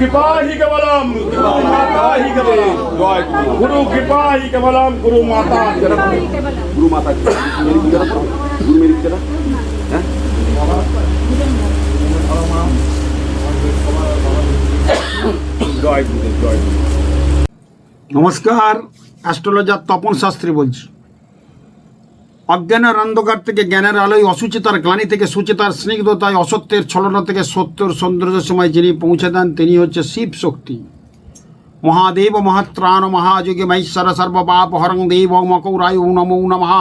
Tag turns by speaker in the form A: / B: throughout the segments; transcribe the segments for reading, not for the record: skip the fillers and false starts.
A: कृपा ही केवलम गुरु माता ही केवलम जय गुरु कृपा ही केवलम गुरु माता गुरु माता मेरी पूजा करो गुरु मेरी पूजा हैं জয় গুরুদেব জয়।
B: নমস্কার, অ্যাস্ট্রোলজার তপন শাস্ত্রী বলছি। অজ্ঞানের অন্ধকার থেকে জ্ঞানের আলোয়, অসুচিতার গ্লানি থেকে সুচিতার স্নিগ্ধতায়, অসত্যের ছলনা থেকে সত্যের সৌন্দর্যের সময় যিনি পৌঁছে দেন তিনি হচ্ছে শিব শক্তি। মহাদেব মহাত্রাণ মহাযোগী মহেশ্বর সর্বপাপ হরং দেব মকৌরায় নমো নমঃ।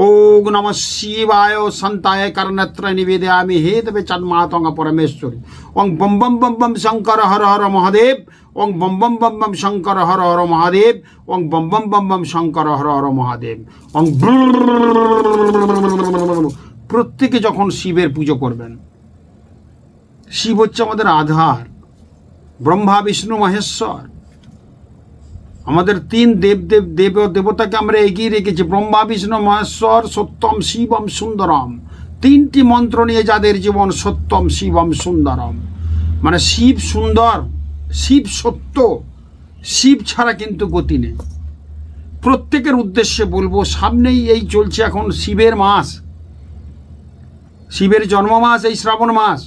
B: ওম নমঃ শিবায় সন্তায় করনেত্র নিবেদয়ামি হে দেবে চাঁদমাতঙ্গ পরমেশ্বরী। ওং বম বম বম বম শঙ্কর হর হর মহাদেব। ওং বম বম বম বম শঙ্কর হর হর মহাদেব। ওং বম বম বম বম শঙ্কর হর হর মহাদেব। ওং প্রত্যেকে যখন শিবের পুজো করবেন, শিব হচ্ছে আমাদের আধার, ব্রহ্মা বিষ্ণু মহেশ্বর। আমাদের তিন দেবতাকে আমরা এগিয়ে রেখেছি, ব্রহ্মা বিষ্ণু মহেশ্বর সত্যম শিবম সুন্দরম। তিনটি মন্ত্র নিয়ে যাদের জীবন, সত্যম শিবম সুন্দরম, মানে শিব সুন্দর, শিব সত্য, শিব ছাড়া কিন্তু গতি নেই। প্রত্যেকের উদ্দেশ্যে বলবো, সামনেই এই চলছে এখন শিবের মাস, শিবের জন্ম মাস, এই শ্রাবণ মাস।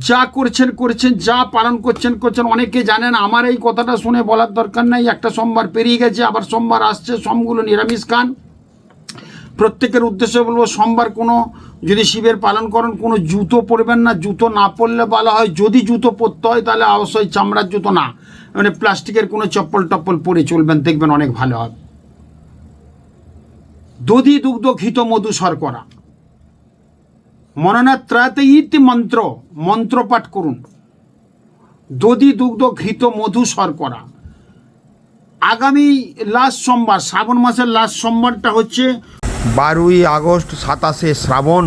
B: যা করেছেন, যা পালন করছেন। অনেকে জানেন, আমার এই কথাটা শুনে বলার দরকার নাই। একটা সোমবার পেরিয়ে গেছে, আবার সোমবার আসছে, সোমগুলো নিরামিষ খান। প্রত্যেকের উদ্দেশ্যে বলবো, সোমবার কোনো যদি শিবের পালন করেন, কোনো জুতো পরবেন না। জুতো না পরলে ভালো হয়। যদি জুতো পরতে হয় তাহলে অবশ্যই চামড়ার জুতো না, মানে প্লাস্টিকের কোনো চপ্পল টপ্পল পরে চলবেন, দেখবেন অনেক ভালো হবে। দধি দুগ্ধ ঘৃত মধু শর্করা মননাত্রাতে ইতি মন্ত্র, মন্ত্র পাঠ করুন। দধি দুগ্ধ ঘৃত মধু শর্করা। আগামী লাস্ট সোমবার, শ্রাবণ মাসের লাস্ট সোমবারটা হচ্ছে
C: 12ই আগস্ট, 27শে শ্রাবণ।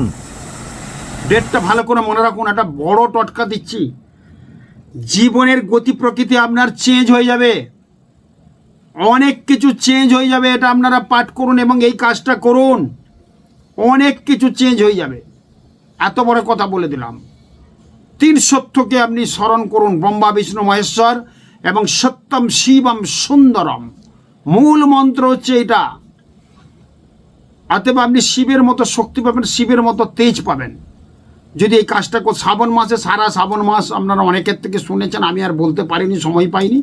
B: ডেটটা ভালো করে মনে রাখুন। একটা বড় টটকা দিচ্ছি, জীবনের গতি প্রকৃতি আপনার চেঞ্জ হয়ে যাবে, অনেক কিছু চেঞ্জ হয়ে যাবে। এটা আপনারা পাঠ করুন এবং এই কাজটা করুন, অনেক কিছু চেঞ্জ হয়ে যাবে। এত বড় কথা বলে দিলাম। তিন সত্যকে আপনি স্মরণ করুন, ব্রহ্মা বিষ্ণু মহেশ্বর এবং সত্যম শিবম সুন্দরম। মূল মন্ত্র হচ্ছে এটা। অতএব আপনি শিবের মতো শক্তি পাবেন, শিবের মতো তেজ পাবেন যদি এই কাজটা শ্রাবণ মাসে, সারা শ্রাবণ মাস আপনারা অনেকের থেকে শুনেছেন, আমি আর বলতে পারিনি, সময় পাইনি।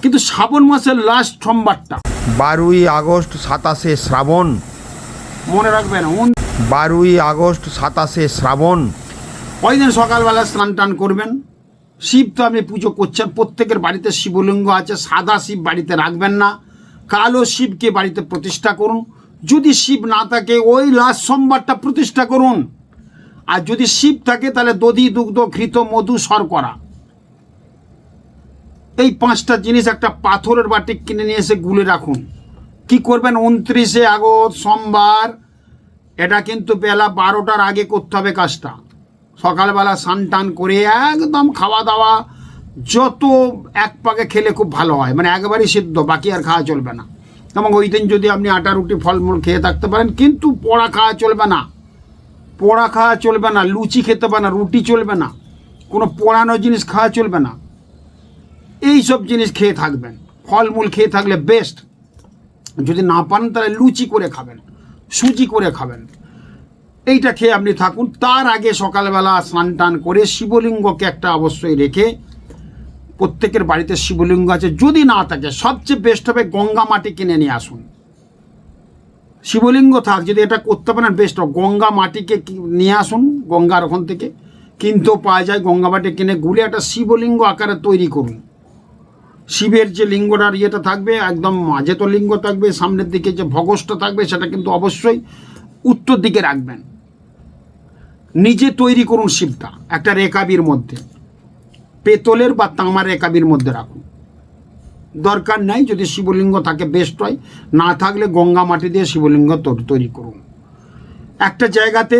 B: কিন্তু শ্রাবণ মাসের লাস্ট সোমবারটা
C: 12ই আগস্ট, 27শে শ্রাবণ
B: মনে রাখবেন।
C: 12ই আগস্ট, 27শে শ্রাবণ।
B: ওই দিন সকালবেলা স্নান টান করবেন। শিব তো আপনি পুজো করছেন, প্রত্যেকের বাড়িতে শিবলিঙ্গ আছে। সাদা শিব বাড়িতে রাখবেন না, কালো শিবকে বাড়িতে প্রতিষ্ঠা করুন। যদি শিব না থাকে, ওই লাস্ট সোমবারটা প্রতিষ্ঠা করুন। আর যদি শিব থাকে তাহলে দধি দুগ্ধ ঘৃত মধু শর্করা, এই পাঁচটা জিনিস একটা পাথরের বাটি কিনে নিয়ে এসে গুলে রাখুন। কি করবেন? 29শে আগস্ট সোমবার, এটা কিন্তু বেলা 12টার আগে করতে হবে কাজটা। সকালবেলা স্নান টান করে একদম খাওয়া দাওয়া যত এক পাকে খেলে খুব ভালো হয়, মানে একেবারেই সিদ্ধ, বাকি আর খাওয়া চলবে না। এবং ওই দিন যদি আপনি আটা রুটি ফলমূল খেয়ে থাকতে পারেন, কিন্তু পোড়া খাওয়া চলবে না, পোড়া খাওয়া চলবে না। লুচি খেতে পারে না, রুটি চলবে না, কোনো পোড়ানো জিনিস খাওয়া চলবে না। এই সব জিনিস খেয়ে থাকবেন, ফলমূল খেয়ে থাকলে বেস্ট। যদি না পান তাহলে লুচি করে খাবেন, সুজি করে খাবেন, এইটা খেয়ে আপনি থাকুন। তার আগে সকালবেলা স্নান টান করে শিবলিঙ্গকে একটা অবশ্যই রেখে, প্রত্যেকের বাড়িতে শিবলিঙ্গ আছে, যদি না থাকে সবচেয়ে বেস্ট হবে গঙ্গা মাটি কিনে নিয়ে আসুন। শিবলিঙ্গ থাক, যদি এটা করতে পারেন বেস্ট। গঙ্গা মাটিকে নিয়ে আসুন, গঙ্গার ওখান থেকে কিনতেও পাওয়া যায়। গঙ্গা মাটি কিনে গুলে একটা শিবলিঙ্গ আকারে তৈরি করুন। শিবের যে লিঙ্গটার ইয়েটা থাকবে, একদম মাঝে তো লিঙ্গ থাকবে, সামনের দিকে যে ভগসটা থাকবে সেটা কিন্তু অবশ্যই উত্তর দিকে রাখবেন। নিজে তৈরি করুন শিবটা একটা রেকাবির মধ্যে, পেতলের বা তামার রেকাবির মধ্যে রাখুন। দরকার নাই, যদি শিবলিঙ্গ থাকে বেস্ট হয়, না থাকলে গঙ্গা মাটি দিয়ে শিবলিঙ্গ তৈরি করুন। একটা জায়গাতে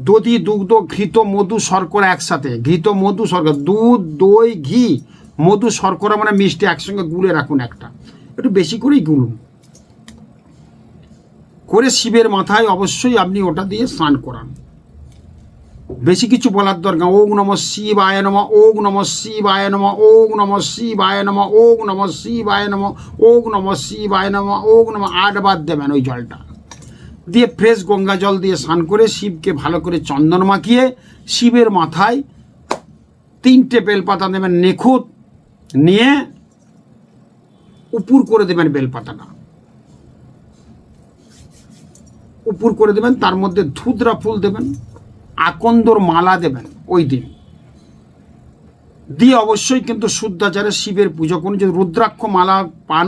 B: দধি দুগ্ধ ঘৃত মধু শর্করা একসাথে, ঘৃত মধু শর্করা, দুধ দই ঘি মধু শর্করা মানে মিষ্টি একসঙ্গে গুলে রাখুন। একটা একটু বেশি করেই গুলুন, করে শিবের মাথায় অবশ্যই আপনি ওটা দিয়ে স্নান করান। বেশি কিছু বলার দরকার। ওং নমঃ শিবায় নমঃ, ওং নমঃ শিবায় নমঃ, ওং নমঃ শিবায় নমঃ, ওং নমঃ শিবায় নমঃ, ওং নমঃ শিবায় নমঃ, ওং নমঃ 8 বার দেবেন ওই জলটা দিয়ে। ফ্রেশ গঙ্গা জল দিয়ে স্নান করে শিবকে ভালো করে চন্দন মাখিয়ে শিবের মাথায় 3টে বেলপাতা দেবেন নিখুঁত, নিয়ে উপুর করে দেবেন বেলপাতাটা, উপুর করে দেবেন। তার মধ্যে ধুতরা ফুল দেবেন, আকন্দর মালা দেবেন ওই দিন দিয়ে। অবশ্যই কিন্তু শুদ্ধাচারে শিবের পুজো করুন। যদি রুদ্রাক্ষ মালা পান,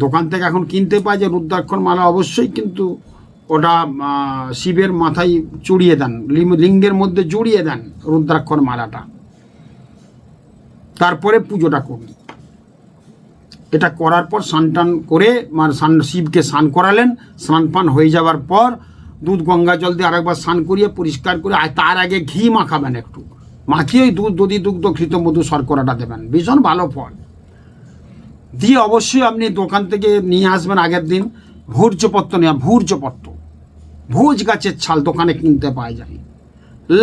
B: দোকান থেকে এখন কিনতে পাই যে রুদ্রাক্ষর মালা, অবশ্যই কিন্তু ওটা শিবের মাথায় চড়িয়ে দেন, লিঙ্গের মধ্যে জড়িয়ে দেন রুদ্রাক্ষর মালাটা, তারপরে পুজোটা করুন। এটা করার পর স্নান টান করে মানে শিবকে স্নান করালেন, স্নান পান হয়ে যাওয়ার পর দুধ গঙ্গা জল দিয়ে আরেকবার স্নান করিয়ে পরিষ্কার করে, আর তার আগে ঘি মাখাবেন একটু, মাখিয়ে ওই দুধ, দধি, দুগ্ধ, ঘৃত, মধু, শর্করাটা দেবেন, ভীষণ ভালো ফল দিয়ে। অবশ্যই আপনি দোকান থেকে নিয়ে আসবেন আগের দিন ভূর্জপত্র নেওয়া, ভূর্জপত্র, ভোজ গাছের ছাল দোকানে কিনতে পাওয়া যায়।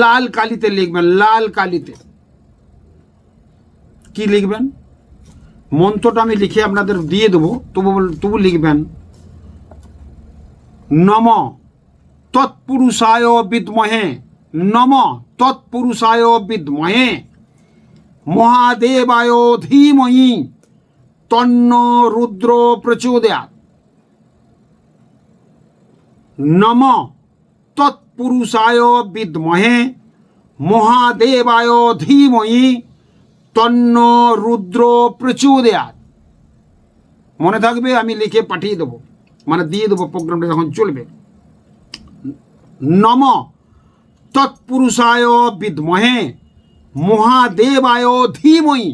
B: লাল কালিতে লিখবেন, লাল কালিতে কি লিখবেন, মন্ত্রটা আমি লিখে আপনাদের দিয়ে দেবো, তবু লিখবেন নম তৎপুরুষায় বিদ্মহে, নম তৎপুরুষায় বিদ্মহে মহাদেবায় ধীমহি তন্ন রুদ্র প্রচোদয়াৎ। নম তৎপুরুষায় বিদ্মহে মহাদেবায় ধীমহি তন্ন রুদ্র প্রচোদয়াৎ। মনে থাকবে, আমি লিখে পাঠিয়ে দেবো, মানে দিয়ে দেবো প্রোগ্রামটা যখন চলবে। নম তৎপুরুষায় বিদ্মহে মহাদেবায় ধীমহি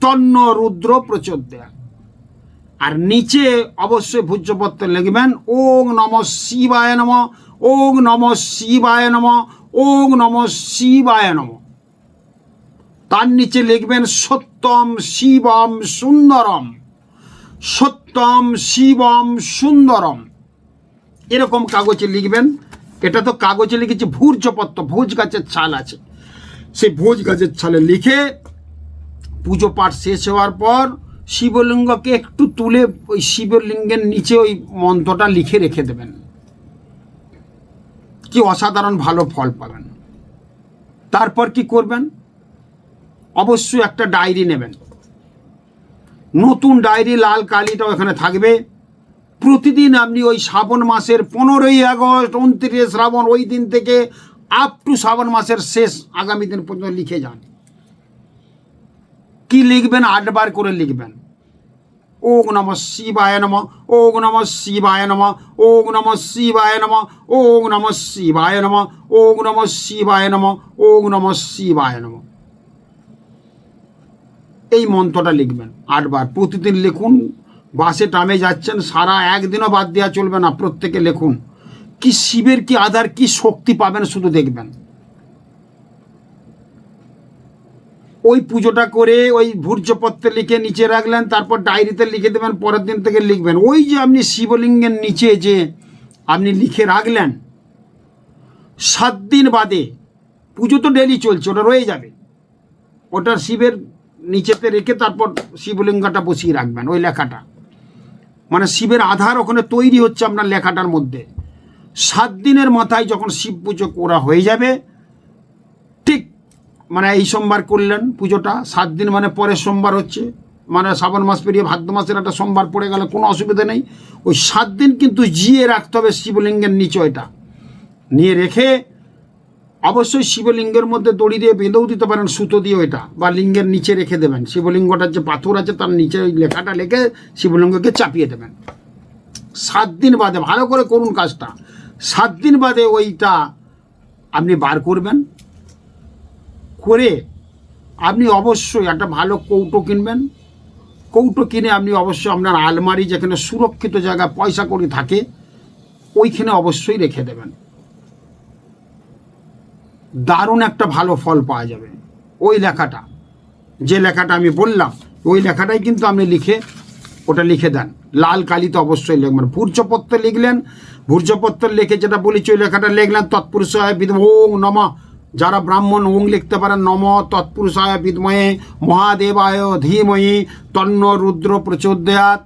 B: তন্ন রুদ্র প্রচোদয়াৎ। আর নিচে অবশ্যই ভূর্জপত্র লিখবেন ওং নমঃ শিবায় নমঃ, ওং নমঃ শিবায় নমঃ, ওং নমঃ শিবায় নমঃ। তার নিচে লিখবেন সত্যম শিবম সুন্দরম, সত্যম শিবম সুন্দরম, এরকম কাগজে লিখবেন। এটা তো কাগজে লিখেছি ভূর্জপত্র, ভোজ গাছের ছাল আছে, সেই ভোজ গাছের ছালে লিখে পুজো পাঠ শেষ হওয়ার পর শিবলিঙ্গকে একটু তুলে ওই শিবলিঙ্গের নিচে ওই মন্ত্রটা লিখে রেখে দেবেন। কি অসাধারণ ভালো ফল পাবেন। তারপর কি করবেন, অবশ্যই একটা ডায়েরি নেবেন, নতুন ডায়েরি, লাল কালিটাও এখানে থাকবে। প্রতিদিন আপনি ওই শ্রাবণ মাসের 15ই আগস্ট, 29 শ্রাবণ, ওই দিন থেকে আপ টু শ্রাবণ মাসের শেষ আগামী দিন পর্যন্ত লিখে যান। কি লিখবেন, 8 বার করে লিখবেন। ওং নমঃ শিবায় নমঃ, ওং নমঃ শিবায় নমঃ, ওং নমঃ শিবায় নমঃ, ওং নমঃ শিবায় নমঃ, ওং নমঃ শিবায় নমঃ, ওং নমঃ শিবায় নমঃ। এই মন্ত্রটা লিখবেন 8 বার, প্রতিদিন লিখুন। বাসে টামে যাচ্ছেন, সারা একদিনও বাদ দেওয়া চলবে না, প্রত্যেকে লিখুন। কি শিবের কি আধার, কি শক্তি পাবেন শুধু দেখবেন। ওই পুজোটা করে ওই ভূর্জপত্রে লিখে নিচে রাখলেন, তারপর ডায়েরিতে লিখে দেবেন, পরের দিন থেকে লিখবেন। ওই যে আপনি শিবলিঙ্গের নিচে যে আপনি লিখে রাখলেন, 7 দিন বাদে, পুজো তো ডেলি চলছে, ওটা রয়ে যাবে, ওটা শিবের নিচেতে রেখে তারপর শিবলিঙ্গটা বসিয়ে রাখবেন। ওই লেখাটা মানে শিবের আধার ওখানে তৈরি হচ্ছে আপনার লেখাটার মধ্যে। 7 দিনের মাথায় যখন শিব পুজো করা হয়ে যাবে, ঠিক মানে এই সোমবার করলেন পুজোটা, 7 দিন মানে পরের সোমবার হচ্ছে, মানে শ্রাবণ মাস পেরিয়ে ভাদ্র মাসের একটা সোমবার পড়ে গেলে কোনো অসুবিধা নেই। ওই 7 দিন কিন্তু জিয়ে রাখতে হবে শিবলিঙ্গের নিচে। ওইটা নিয়ে রেখে অবশ্যই শিবলিঙ্গের মধ্যে দড়ি দিয়ে বেঁধেও দিতে পারেন, সুতো দিয়ে, ওইটা বা লিঙ্গের নিচে রেখে দেবেন। শিবলিঙ্গটার যে পাথর আছে তার নিচে ওই লেখাটা লিখে শিবলিঙ্গকে চাপিয়ে দেবেন। 7 দিন বাদে ভালো করে করুন কাজটা। 7 দিন বাদে ওইটা আপনি বার করবেন, করে আপনি অবশ্যই একটা ভালো কৌটো কিনবেন। কৌটো কিনে আপনি অবশ্যই আপনার আলমারি, যেখানে সুরক্ষিত জায়গা পয়সা কড়ি থাকে, ওইখানে অবশ্যই রেখে দেবেন। দারুণ একটা ভালো ফল পাওয়া যাবে। ওই লেখাটা, যে লেখাটা আমি বললাম, ওই লেখাটাই কিন্তু আপনি লিখে ওটা লিখে দেন, লাল কালিতে অবশ্যই লিখবেন। ভূর্জপত্র লিখলেন, ভূর্জপত্র লিখে যেটা বলেছি ওই লেখাটা লিখলেন, তৎপুরুষায় বিদ্মহে ওং নমঃ, যারা ব্রাহ্মণ ওং লিখতে পারেন, নম তৎপুরুষায় বিদ্মহে মহাদেবায় ধীমহি তন্ন রুদ্র প্রচোদয়াৎ,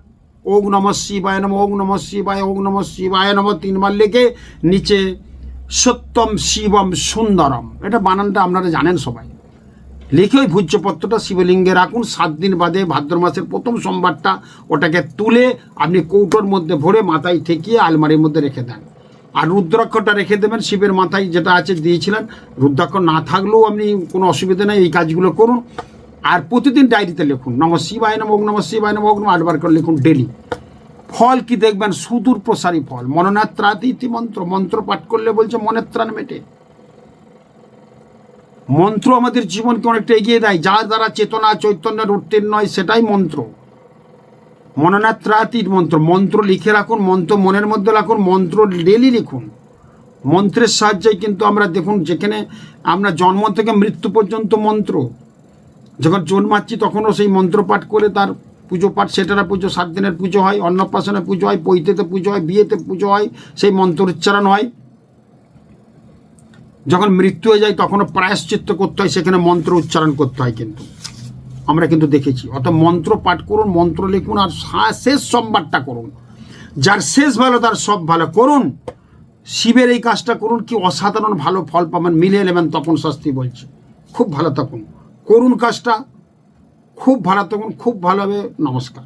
B: ওং নমঃ শিবায় নমঃ, ওং নমঃ শিবায়, ওং নমঃ শিবায় নমঃ 3 বার লিখে নিচে সত্যম শিবম সুন্দরম, এটা বানানটা আপনারা জানেন সবাই, লিখে ওই ভূর্জপত্রটা শিবলিঙ্গে রাখুন। 7 দিন বাদে ভাদ্র মাসের প্রথম সোমবারটা ওটাকে তুলে আপনি কৌটোর মধ্যে ভরে মাথায় ঠেকিয়ে আলমারির মধ্যে রেখে দেন। আর রুদ্রাক্ষটা রেখে দেবেন শিবের মাথায়, যেটা আছে দিয়েছিলেন। রুদ্রাক্ষ না থাকলেও আপনি কোনো অসুবিধা নেই, এই কাজগুলো করুন। আর প্রতিদিন ডায়েরিতে লিখুন নমঃ শিবায় নমঃ, ওং নমঃ শিবায় নমঃ, ওং নমঃ 8 বার করে লিখুন ডেলি। ফল কি দেখবেন, সুদূর প্রসারী ফল। মননাত্রাতি ইতি মন্ত্র, মন্ত্র পাঠ করলে বলছে মনের ত্রাণ মেটে। মন্ত্র আমাদের জীবনকে অনেকটা এগিয়ে দেয়, যার দ্বারা চেতনা চৈতন্যের উত্তীর্ণ হয় সেটাই মন্ত্র। মননাত্রাতির মন্ত্র, মন্ত্র লিখে রাখুন, মন্ত্র মনের মধ্যে রাখুন, মন্ত্র ডেলি লিখুন। মন্ত্রের সাহায্যে কিন্তু আমরা দেখুন, যেখানে আমরা জন্ম থেকে মৃত্যু পর্যন্ত মন্ত্র, যখন জন্মাচ্ছি তখনও সেই মন্ত্র পাঠ করে তার পুজো পাঠ, সেটারা পুজো, 7 দিনের পুজো হয়, অন্নপ্রাশনে পুজো হয়, পৈতেতে পুজো হয়, বিয়েতে পুজো হয়, সেই মন্ত্র উচ্চারণ হয়। যখন মৃত্যু হয়ে যায় তখনও প্রায়শ্চিত্ত করতে হয়, সেখানে মন্ত্র উচ্চারণ করতে হয়, কিন্তু আমরা কিন্তু দেখেছি। অত মন্ত্র পাঠ করুন, মন্ত্র লিখুন, আর শেষ সোমবারটা করুন। যার শেষ ভালো তার সব ভালো করুন। শিবের এই কাজটা করুন, কি অসাধারণ ভালো ফল পাবেন। মিলিয়ে নেবেন, তপন শাস্ত্রী বলছে। খুব ভালো থাকুন, করুন কাজটা, খুব ভালো থাকুন, খুব ভালো হবে। নমস্কার।